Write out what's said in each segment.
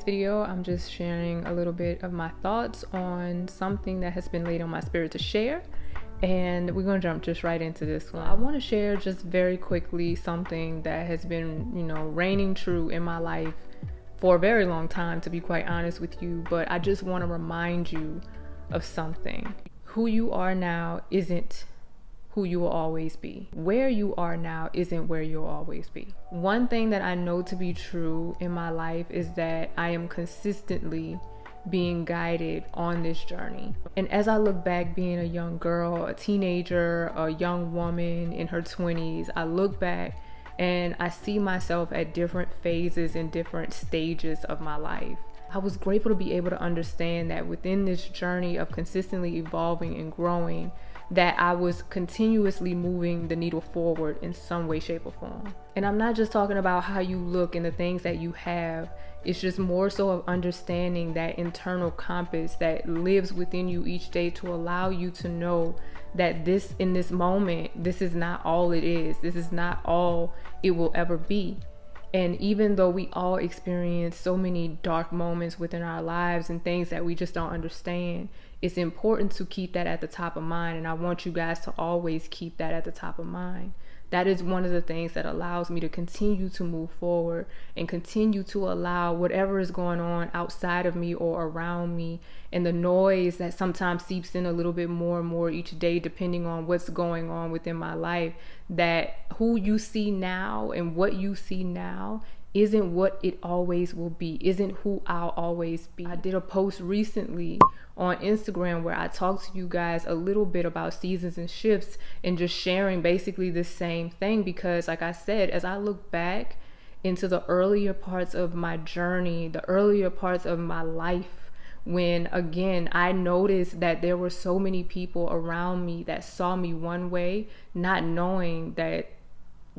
video, I'm just sharing a little bit of my thoughts on something that has been laid on my spirit to share. And we're going to jump just right into this one. I want to share just very quickly something that has been, reigning true in my life for a very long time, to be quite honest with you. But I just want to remind you of something. Who you are now isn't who you will always be. Where you are now isn't where you'll always be. One thing that I know to be true in my life is that I am consistently being guided on this journey. And as I look back, being a young girl, a teenager, a young woman in her 20s, I look back and I see myself at different phases and different stages of my life. I was grateful to be able to understand that within this journey of consistently evolving and growing, that I was continuously moving the needle forward in some way, shape, or form. And I'm not just talking about how you look and the things that you have. It's just more so of understanding that internal compass that lives within you each day to allow you to know that this, in this moment, this is not all it is. This is not all it will ever be. And even though we all experience so many dark moments within our lives and things that we just don't understand, it's important to keep that at the top of mind. And I want you guys to always keep that at the top of mind. That is one of the things that allows me to continue to move forward and continue to allow whatever is going on outside of me or around me, and the noise that sometimes seeps in a little bit more and more each day depending on what's going on within my life, that who you see now and what you see now isn't what it always will be, isn't who I'll always be. I did a post recently on Instagram where I talked to you guys a little bit about seasons and shifts and just sharing basically the same thing, because like I said, as I look back into the earlier parts of my journey, the earlier parts of my life, when again I noticed that there were so many people around me that saw me one way, not knowing that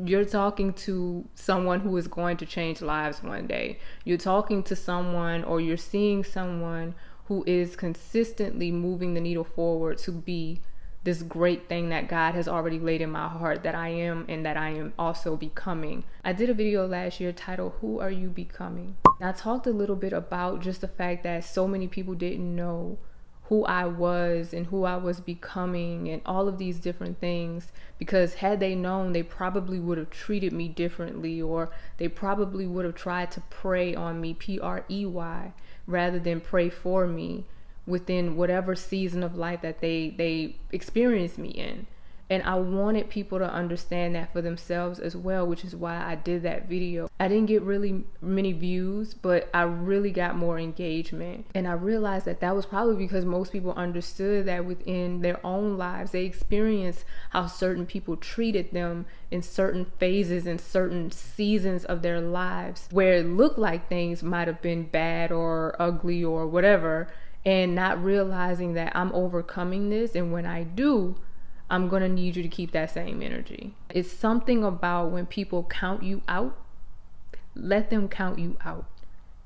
you're talking to someone who is going to change lives one day. You're talking to someone, or you're seeing someone who is consistently moving the needle forward to be this great thing that God has already laid in my heart that I am, and that I am also becoming. I did a video last year titled, "Who Are You Becoming?" And I talked a little bit about just the fact that so many people didn't know who I was and who I was becoming and all of these different things, because had they known, they probably would have treated me differently, or they probably would have tried to prey on me, P-R-E-Y, rather than pray for me within whatever season of life that they experienced me in. And I wanted people to understand that for themselves as well, which is why I did that video. I didn't get really many views, but I really got more engagement. And I realized that that was probably because most people understood that within their own lives, they experienced how certain people treated them in certain phases and certain seasons of their lives, where it looked like things might have been bad or ugly or whatever, and not realizing that I'm overcoming this. And when I do, I'm going to need you to keep that same energy. It's something about when people count you out, let them count you out.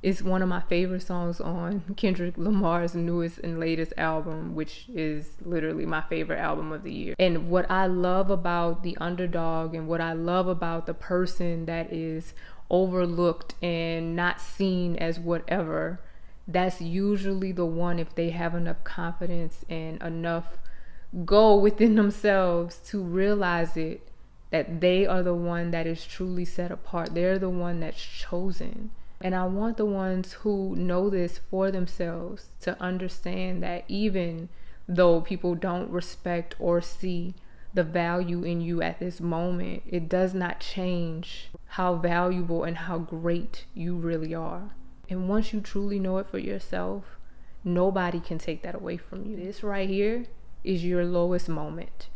It's one of my favorite songs on Kendrick Lamar's newest and latest album, which is literally my favorite album of the year. And what I love about the underdog, and what I love about the person that is overlooked and not seen as whatever, that's usually the one, if they have enough confidence and enough go within themselves to realize it, that they are the one that is truly set apart. They're the one that's chosen. And I want the ones who know this for themselves to understand that even though people don't respect or see the value in you at this moment, it does not change how valuable and how great you really are. And once you truly know it for yourself, nobody can take that away from you. This right here is your lowest moment.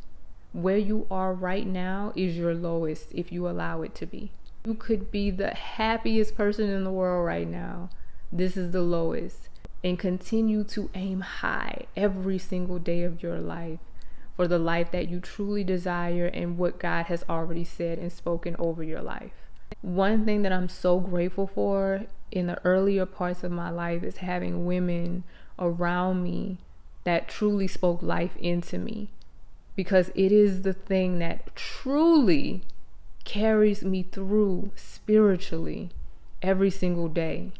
Where you are right now is your lowest if you allow it to be. You could be the happiest person in the world right now. This is the lowest. And continue to aim high every single day of your life for the life that you truly desire and what God has already said and spoken over your life. One thing that I'm so grateful for in the earlier parts of my life is having women around me that truly spoke life into me, because it is the thing that truly carries me through spiritually every single day.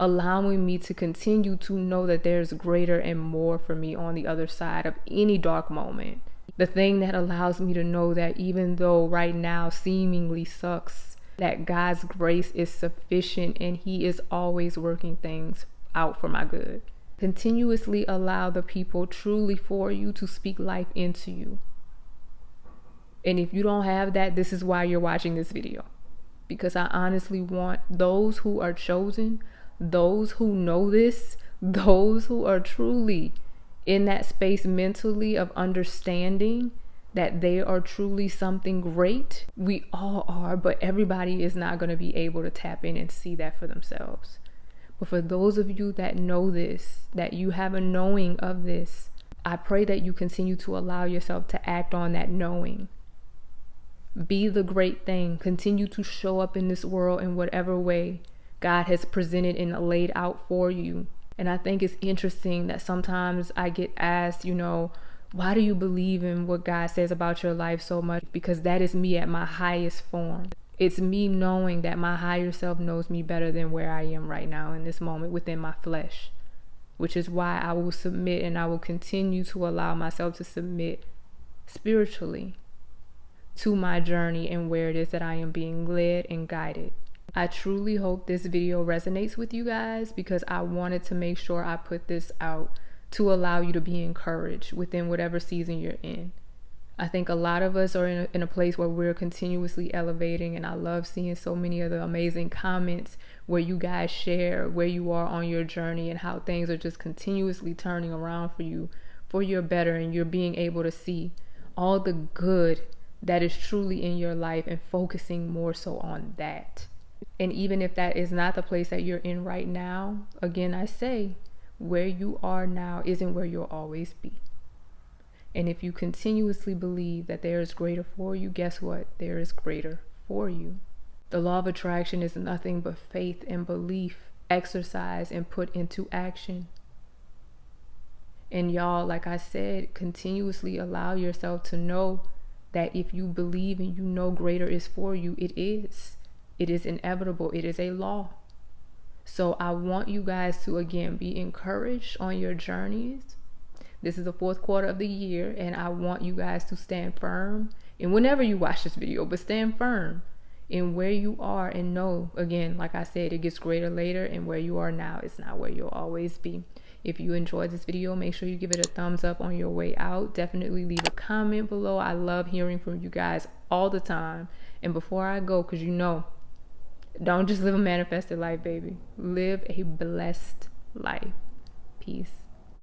allowing me to continue to know that there's greater and more for me on the other side of any dark moment. The thing that allows me to know that even though right now seemingly sucks, that God's grace is sufficient and He is always working things out for my good. Continuously allow the people truly for you to speak life into you. And if you don't have that, this is why you're watching this video. Because I honestly want those who are chosen, those who know this, those who are truly in that space mentally of understanding that they are truly something great. We all are, but everybody is not going to be able to tap in and see that for themselves. But for those of you that know this, that you have a knowing of this, I pray that you continue to allow yourself to act on that knowing. Be the great thing. Continue to show up in this world in whatever way God has presented and laid out for you. And I think it's interesting that sometimes I get asked, why do you believe in what God says about your life so much? Because that is me at my highest form. It's me knowing that my higher self knows me better than where I am right now in this moment within my flesh, which is why I will submit and I will continue to allow myself to submit spiritually to my journey and where it is that I am being led and guided. I truly hope this video resonates with you guys because I wanted to make sure I put this out to allow you to be encouraged within whatever season you're in. I think a lot of us are in a place where we're continuously elevating, and I love seeing so many of the amazing comments where you guys share where you are on your journey and how things are just continuously turning around for you for your better, and you're being able to see all the good that is truly in your life and focusing more so on that. And even if that is not the place that you're in right now, again, I say, where you are now isn't where you'll always be. And if you continuously believe that there is greater for you, guess what? There is greater for you. The law of attraction is nothing but faith and belief, exercise and put into action. And y'all, like I said, continuously allow yourself to know that if you believe and you know greater is for you, it is. It is inevitable. It is a law. So I want you guys to, again, be encouraged on your journeys. This is the fourth quarter of the year, and I want you guys to stand firm. And whenever you watch this video, but stand firm in where you are and know, again, like I said, it gets greater later, and where you are now is not where you'll always be. If you enjoyed this video, make sure you give it a thumbs up on your way out. Definitely leave a comment below. I love hearing from you guys all the time. And before I go, because don't just live a manifested life, baby. Live a blessed life. Peace.